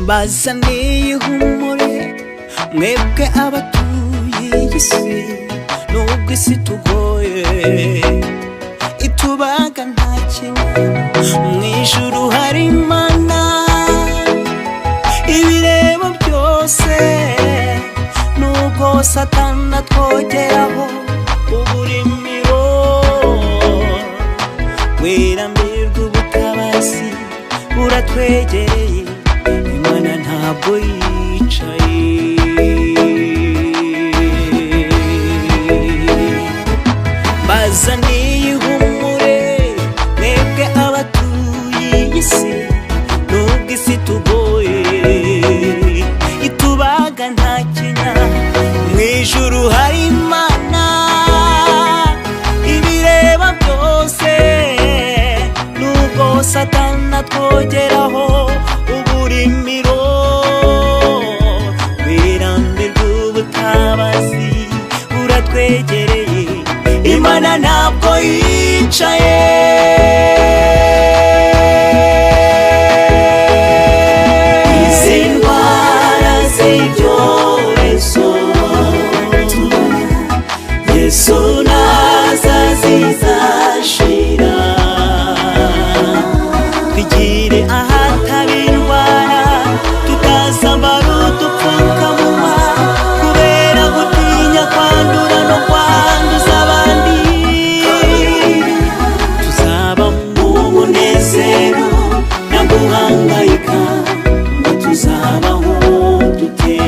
mbazaniye ihumure mwebwe abatuye iyi si, nubwo isi tugoye itubaga nta kimwe, mw'ijuru hari Imana ibireba byose, nubwo Satani atwogeraho uburimiro, werambirwa ubutabazi buratwegereye, Imana ntabwo yicaye. Mbazaniye ihumure mwebwe abatuye iyi si, nubwo isi tugoye itubaga nta kinya, mw'ijuru hari Imana ibireba byose, nubwo Satani atwogeraho uburimiro, werambirwa ubutabazi buratwegereye, Imana ntabwo yicaye. Izi ndwara z'ibyorezo Yesu naza zizashira, twigire ahatari indwara, tutazambara udupfukamunwa kubera gutinya kwandura no kwanduza abandi, tuzaba mu munezero nta guhangayika, ngo tuzabaho dute.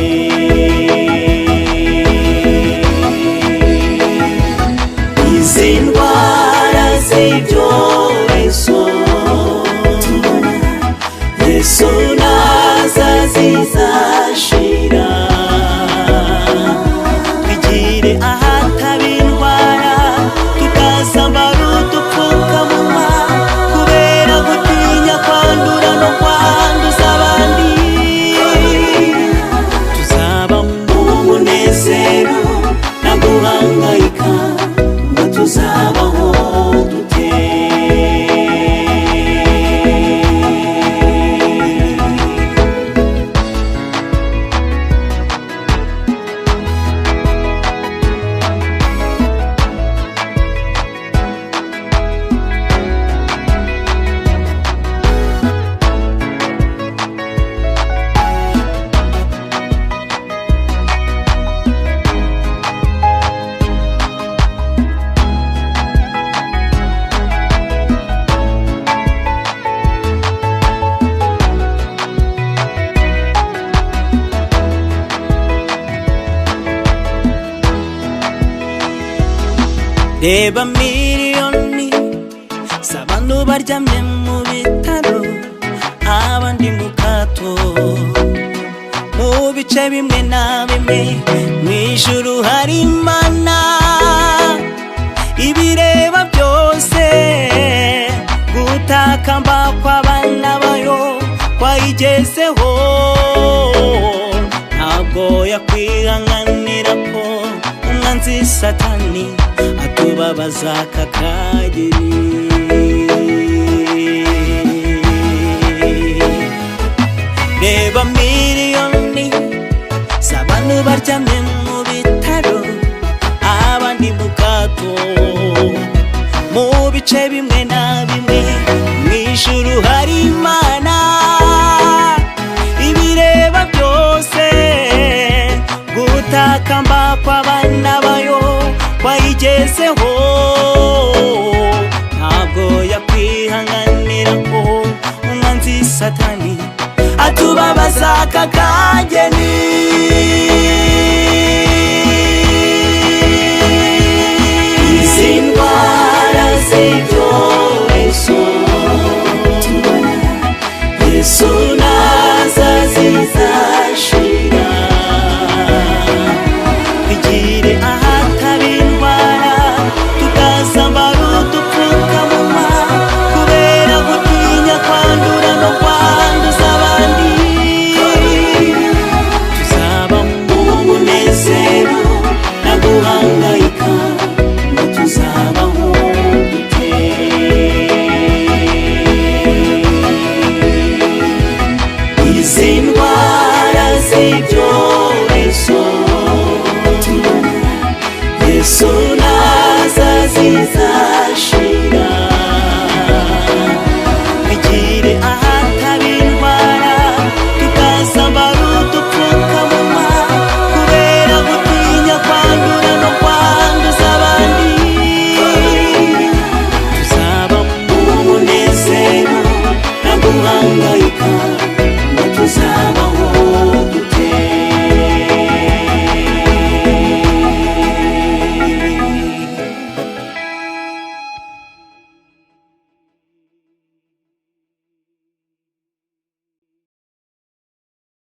Izi ndwara z'ibyorezo Yesu naza zizashira, twigire ahatari indwara, tutazambara udupfukamunwa kubera gutinya kwandura no kwanduza abandi, tuzaba mu munezero nta guhangayika, ngo tuzabaho dute. Reba miliyoni z'abantu baryamye mu bitaro, abandi mu kato, mu bice bimwe na bimwe, mw'ijuru hari Imana ibireba byose, gutakamba kw'abana bayo kwayigezeho, ntabwo yakwihanganira ko umwanzi Satani atubabaza kakageni. Reba miliyoni z'abantu baryamye mu bitaro, abandi mu kato, mu bice bimwe na bimwe, mw'ijuru hari Imana ibireba byose, gutakamba kw'abana bayo kwayigezeho, ntabwo yakwihanganira ko umwanzi Satani atubabaza kakageni.